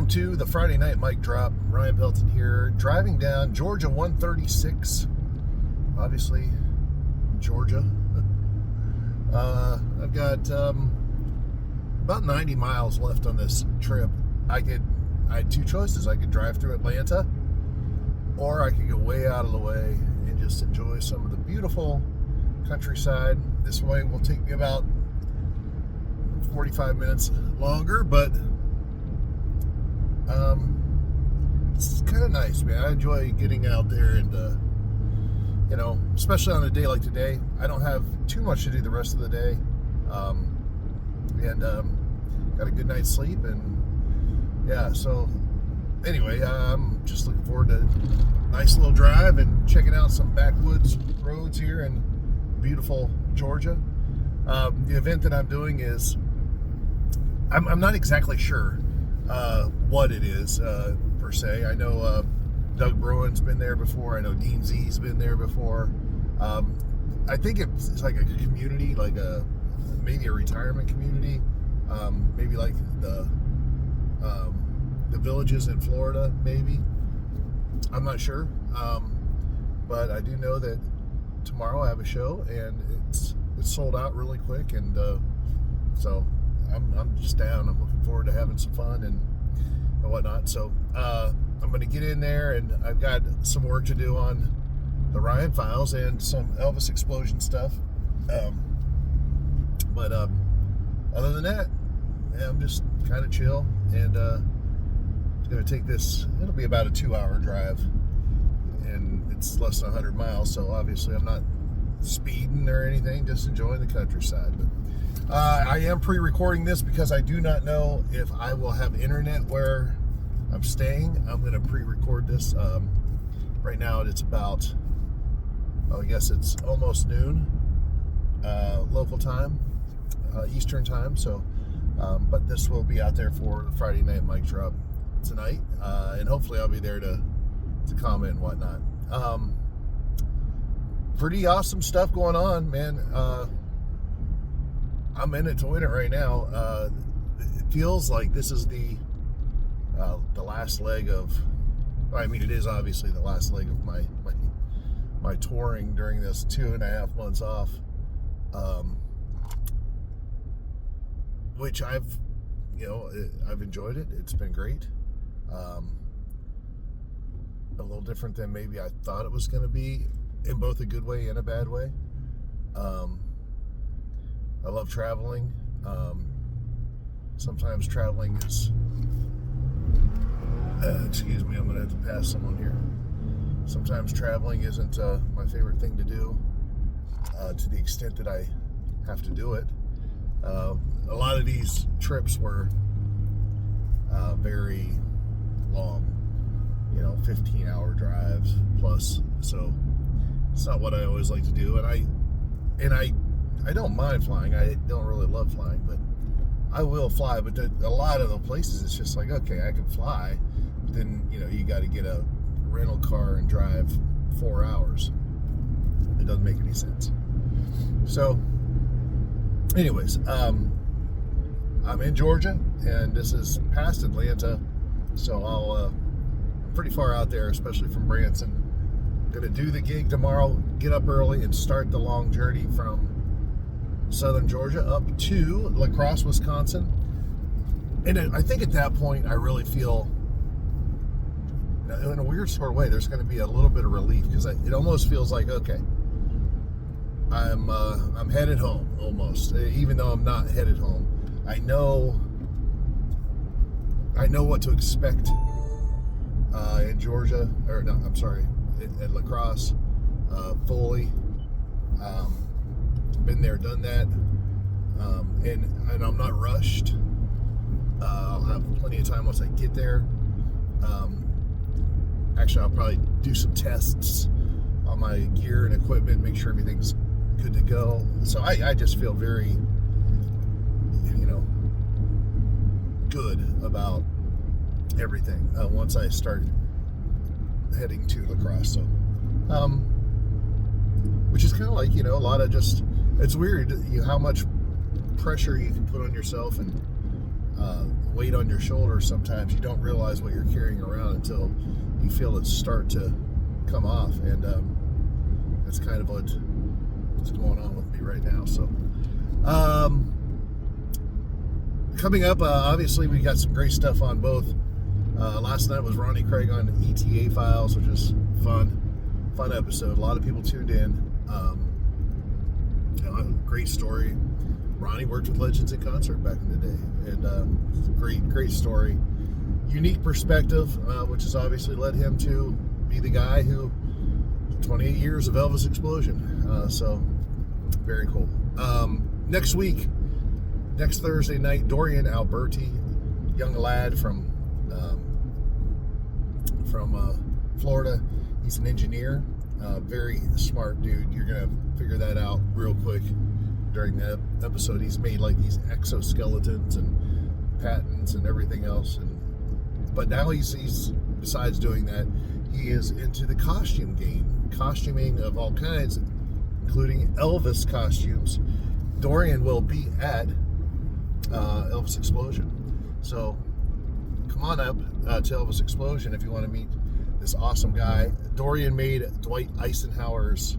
To the Friday Night Mic Drop. Ryan Pelton here, driving down Georgia 136, obviously Georgia. I've got about 90 miles left on this trip. I had two choices. I could drive through Atlanta, or I could go way out of the way and just enjoy some of the beautiful countryside. This way will take me about 45 minutes longer, but it's kind of nice, man. I enjoy getting out there and, especially on a day like today. I don't have too much to do the rest of the day. Got a good night's sleep, and yeah, so anyway, I'm just looking forward to a nice little drive and checking out some backwoods roads here in beautiful Georgia. The event that I'm doing is, I'm not exactly sure what it is per se. I know Doug Bruin's been there before. I know Dean Z's been there before. I think it's like a community, like maybe a retirement community, maybe like the villages in Florida, maybe. I'm not sure, but I do know that tomorrow I have a show, and it's sold out really quick, and so I'm just down. I'm looking forward to having some fun and whatnot. So I'm going to get in there, and I've got some work to do on the Ryan Files and some Elvis Explosion stuff. But other than that, yeah, I'm just kind of chill, and it's going to take this. It'll be about a 2-hour drive, and it's less than 100 miles. So obviously, I'm not speeding or anything, just enjoying the countryside. But I am pre-recording this because I do not know if I will have internet where I'm staying. I'm going to pre-record this. Right now it's about, I guess it's almost noon local time, Eastern time. So, but this will be out there for the Friday Night Mic Drop tonight, and hopefully I'll be there to comment and whatnot. Pretty awesome stuff going on, man. I'm in it to win it right now. It feels like this is the last leg of, I mean, it is obviously the last leg of my touring during this 2.5 months off, which I've enjoyed it. It's been great. A little different than maybe I thought it was going to be, in both a good way and a bad way. I love traveling. Sometimes traveling is, excuse me, I'm going to have to pass someone here. Sometimes traveling isn't my favorite thing to do, to the extent that I have to do it. A lot of these trips were very long, 15-hour drives plus, so it's not what I always like to do. And I don't mind flying. I don't really love flying, but I will fly. But a lot of the places, it's just like, okay, I can fly, but then you got to get a rental car and drive 4 hours. It doesn't make any sense. So, anyways, I'm in Georgia, and this is past Atlanta, so I'm pretty far out there, especially from Branson. Gonna do the gig tomorrow, get up early, and start the long journey from southern Georgia up to La Crosse, Wisconsin. And I think at that point I really feel in a weird sort of way, there's going to be a little bit of relief, because it almost feels like, okay, I'm headed home almost, even though I'm not headed home. I know what to expect in Georgia, or no, I'm sorry, at La Crosse, fully. Been there, done that, and I'm not rushed. I'll have plenty of time once I get there. Actually, I'll probably do some tests on my gear and equipment, make sure everything's good to go. So I just feel very, good about everything once I start heading to La Crosse. So, which is kind of like, a lot of just, it's weird how much pressure you can put on yourself and weight on your shoulders. Sometimes you don't realize what you're carrying around until you feel it start to come off, and that's kind of what's going on with me right now. So coming up, obviously we got some great stuff on both. Last night was Ronnie Craig on ETA Files, which was fun episode. A lot of people tuned in. Great story. Ronnie worked with Legends in Concert back in the day, and great story. Unique perspective, which has obviously led him to be the guy who 28 years of Elvis explosion. So very cool. Next Thursday night, Dorian Alberti, young lad from Florida. He's an engineer, very smart dude. You're gonna figure that out real quick during the episode. He's made like these exoskeletons and patents and everything else, but now he's besides doing that, he is into the costume game, costuming of all kinds, including Elvis costumes. Dorian will be at Elvis Explosion, so come on up to Elvis Explosion if you want to meet this awesome guy. Dorian made Dwight Eisenhower's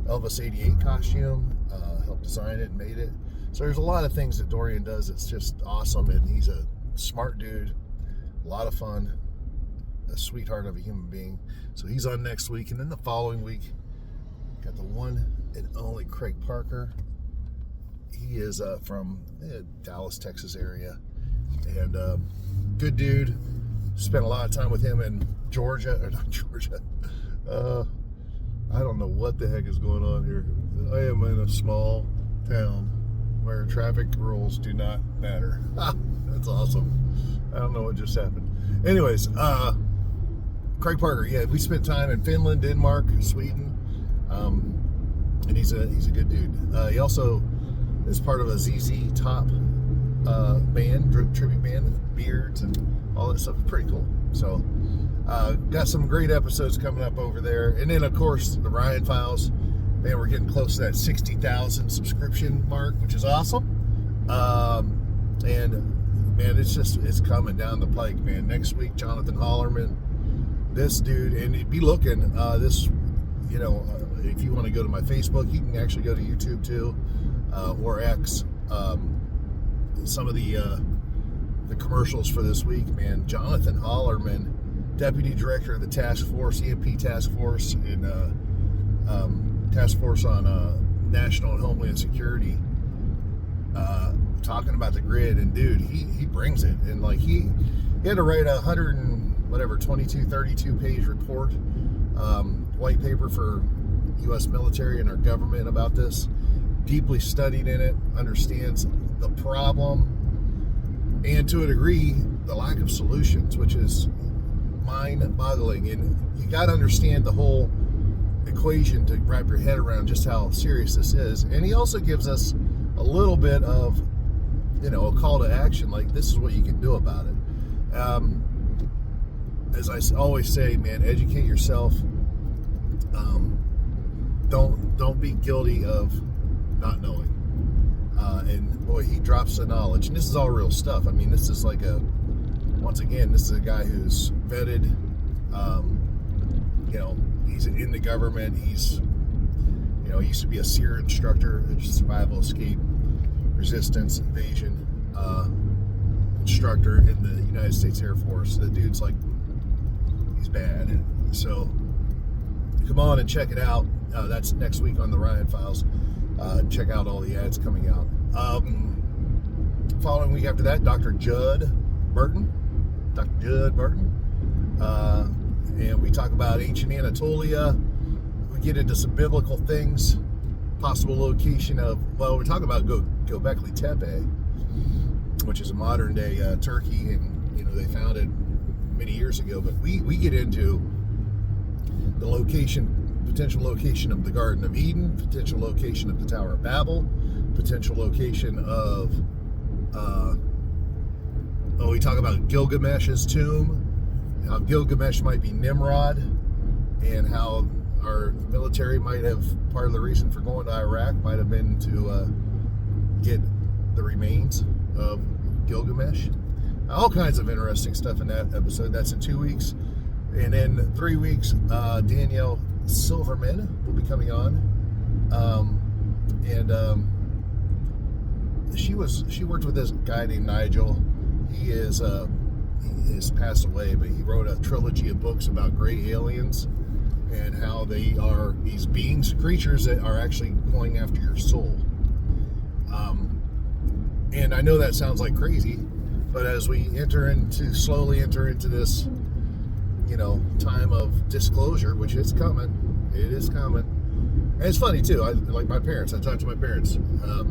Elvis '88 costume, helped design it and made it. So there's a lot of things that Dorian does that's just awesome, and he's a smart dude, a lot of fun, a sweetheart of a human being. So he's on next week, and then the following week, got the one and only Craig Parker. He is from Dallas, Texas area, and good dude. Spent a lot of time with him in Georgia, or not Georgia. I don't know what the heck is going on here. I am in a small town where traffic rules do not matter. That's awesome. I don't know what just happened. Anyways, Craig Parker, yeah, we spent time in Finland, Denmark, Sweden, and he's a good dude. He also is part of a ZZ Top band, tribute band with beards and all that stuff. Pretty cool. So got some great episodes coming up over there. And then, of course, the Ryan Files. Man, we're getting close to that 60,000 subscription mark, which is awesome. And, man, it's coming down the pike, man. Next week, Jonathan Hollerman. This dude, and be looking, if you want to go to my Facebook, you can actually go to YouTube, too, or X. Some of the commercials for this week, man. Jonathan Hollerman, Deputy Director of the Task Force, EMP Task Force, and Task Force on National and Homeland Security, talking about the grid. And dude, he brings it. And like he had to write 32 page report, white paper for U.S. military and our government about this. Deeply studied in it, understands the problem, and to a degree, the lack of solutions, which is mind-boggling. And you got to understand the whole equation to wrap your head around just how serious this is. And he also gives us a little bit of, a call to action, like this is what you can do about it. As I always say, man, educate yourself. Don't be guilty of not knowing. And boy, he drops the knowledge. And this is all real stuff. I mean, this is like once again, this is a guy who's vetted. He's in the government. He's, he used to be a SEER instructor, survival, escape, resistance, invasion instructor in the United States Air Force. The dude's like, He's bad. So come on and check it out. That's next week on the Ryan Files. Check out all the ads coming out. Following week after that, Dr. Judd Burton. And we talk about ancient Anatolia. We get into some biblical things. Possible location of, well, we're talking about Göbekli Tepe, which is a modern day Turkey, and they found it many years ago. But we get into the potential location of the Garden of Eden, potential location of the Tower of Babel, potential location of we talk about Gilgamesh's tomb, how Gilgamesh might be Nimrod, and how our military might have, part of the reason for going to Iraq might have been to get the remains of Gilgamesh. All kinds of interesting stuff in that episode. That's in 2 weeks. And in 3 weeks, Danielle Silverman will be coming on. She worked with this guy named Nigel. He has passed away, but he wrote a trilogy of books about gray aliens and how they are these beings, creatures that are actually going after your soul. And I know that sounds like crazy, but as we slowly enter into this, time of disclosure, which is coming, it is coming. And it's funny too. Like my parents. I talked to my parents. Do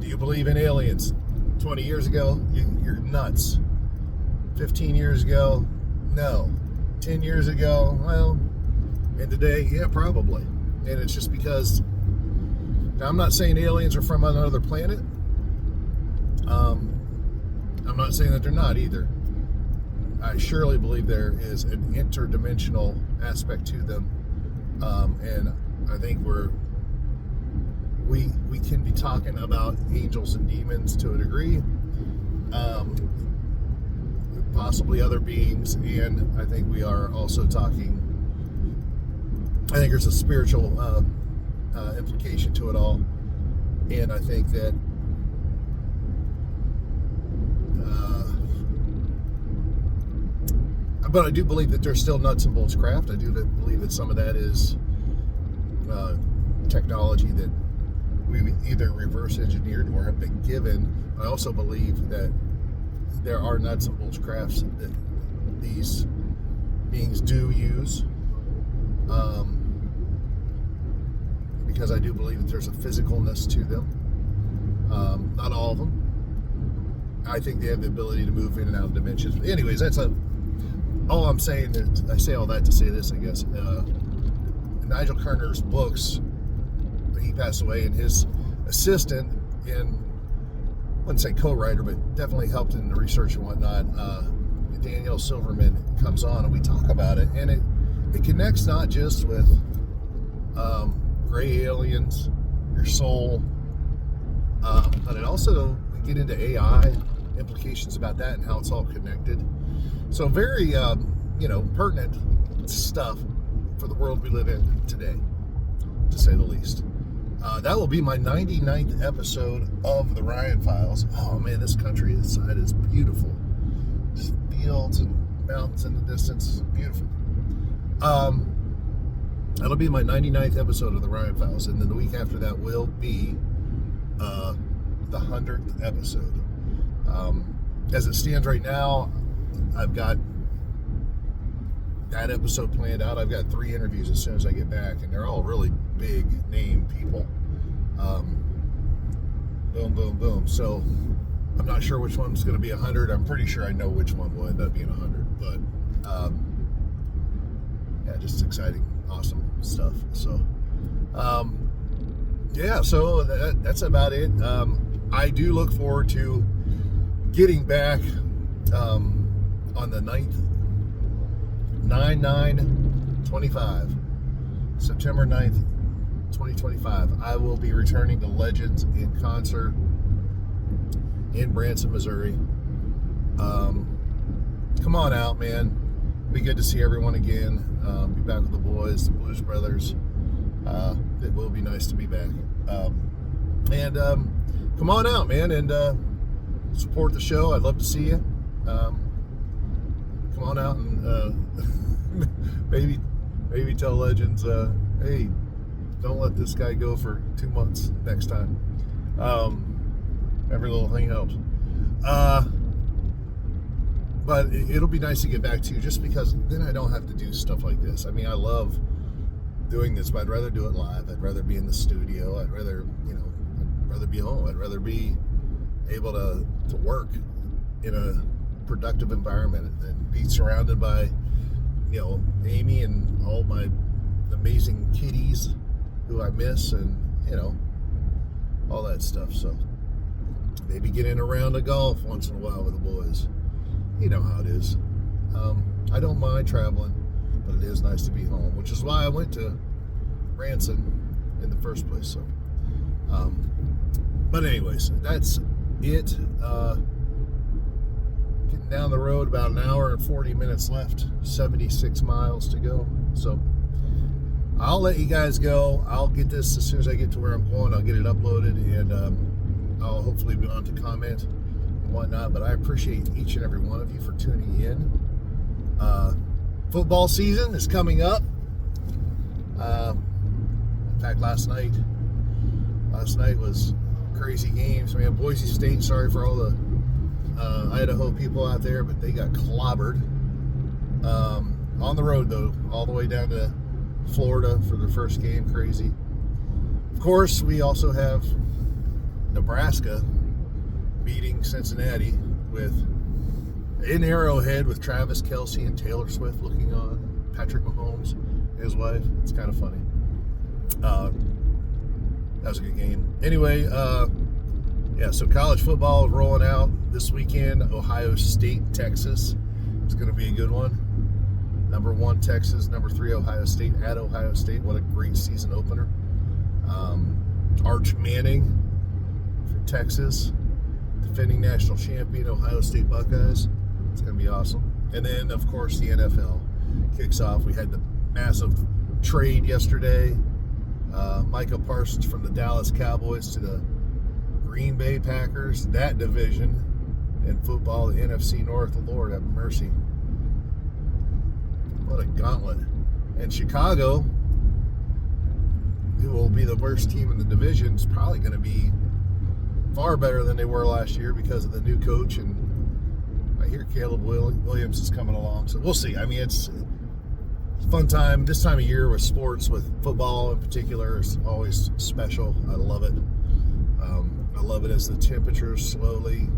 you believe in aliens? 20 years ago, you're nuts. 15 years ago, no. 10 years ago, well, and today, yeah, probably. And it's just because, now I'm not saying aliens are from another planet. I'm not saying that they're not either. I surely believe there is an interdimensional aspect to them. And I think we can be talking about angels and demons to a degree, possibly other beings, and I think we are also talking, I think there's a spiritual implication to it all, and I think that but I do believe that there's still nuts and bolts craft. I do believe that some of that is technology that we either reverse engineered or have been given. I also believe that there are nuts and bolts crafts that these beings do use, because I do believe that there's a physicalness to them. Not all of them. I think they have the ability to move in and out of dimensions. But anyways, all I'm saying is, I say all that to say this, I guess. Nigel Kerner's books, he passed away, and his assistant, and I wouldn't say co-writer, but definitely helped in the research and whatnot, Danielle Silverman comes on, and we talk about it, and it connects not just with gray aliens, your soul, but it also, we get into AI, implications about that and how it's all connected. So very, pertinent stuff for the world we live in today, to say the least. That will be my 99th episode of the Ryan Files. Oh man, this country, this side is beautiful. Just fields and mountains in the distance, beautiful. That'll be my 99th episode of the Ryan Files, and then the week after that will be the 100th episode. As it stands right now, I've got that episode planned out. I've got 3 interviews as soon as I get back, and they're all really big name people. Boom, boom, boom. So I'm not sure which one's going to be 100. I'm pretty sure I know which one will end up being 100. But yeah, just exciting, awesome stuff. So yeah, so that's about it. I do look forward to getting back on the 9th, 9/9/25, September 9th, 2025. I will be returning to Legends in concert in Branson, Missouri. Come on out, man. Be good to see everyone again. Be back with the boys, the Blues Brothers. It will be nice to be back. And come on out, man, and support the show. I'd love to see you. Come on out and maybe tell Legends, hey, don't let this guy go for 2 months next time. Every little thing helps. But it'll be nice to get back to, just because then I don't have to do stuff like this. I mean, I love doing this, but I'd rather do it live. I'd rather be in the studio. I'd rather be home. I'd rather be able to work in a productive environment and be surrounded by, Amy and all my amazing kitties who I miss, and, all that stuff. So maybe get in a round of golf once in a while with the boys. You know how it is. I don't mind traveling, but it is nice to be home, which is why I went to Branson in the first place. So, but anyways, that's it. Getting down the road, about an hour and 40 minutes left, 76 miles to go. So I'll let you guys go. I'll get this as soon as I get to where I'm going. I'll get it uploaded, and I'll hopefully be on to comment and whatnot. But I appreciate each and every one of you for tuning in. Football season is coming up. In fact, last night was crazy games. Man, Boise State, sorry for all the Idaho people out there, but they got clobbered. On the road, though, all the way down to Florida for their first game. Crazy. Of course, we also have Nebraska beating Cincinnati in Arrowhead with Travis Kelce and Taylor Swift looking on. Patrick Mahomes and his wife. It's kind of funny. That was a good game. Anyway, so college football is rolling out this weekend. Ohio State, Texas. It's going to be a good one. Number 1, Texas. Number 3, Ohio State at Ohio State. What a great season opener. Arch Manning for Texas, defending national champion Ohio State Buckeyes. It's going to be awesome. And then, of course, the NFL kicks off. We had the massive trade yesterday. Micah Parsons from the Dallas Cowboys to the Green Bay Packers. That division in football, the NFC North, the Lord have mercy. What a gauntlet. And Chicago, who will be the worst team in the division, is probably going to be far better than they were last year because of the new coach. And I hear Caleb Williams is coming along. So we'll see. I mean, it's a fun time. This time of year with sports, with football in particular, is always special. I love it. I love it as the temperatures slowly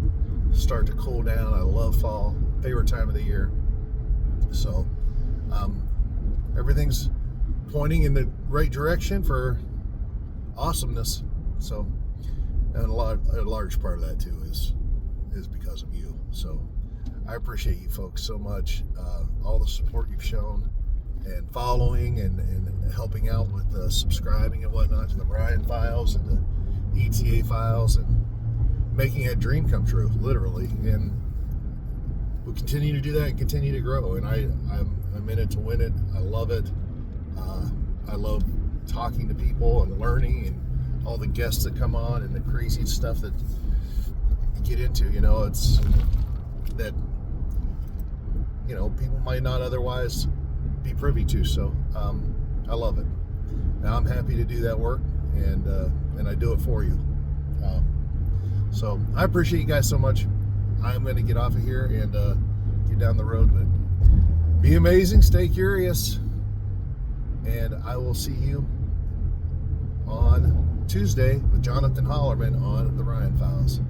start to cool down. I love fall. Favorite time of the year. So everything's pointing in the right direction for awesomeness. So, and a large part of that too is because of you. So I appreciate you folks so much. All the support you've shown and following and helping out with subscribing and whatnot to the Brian Files and the ETA Files, and making a dream come true, literally. And we'll continue to do that and continue to grow. And I'm in it to win it. I love it. I love talking to people and learning, and all the guests that come on and the crazy stuff that you get into. It's that people might not otherwise be privy to. So I love it. Now I'm happy to do that work, and I do it for you. So I appreciate you guys so much. I'm going to get off of here and get down the road, but be amazing, stay curious, and I will see you on Tuesday with Jonathan Hollerman on the Ryan Files.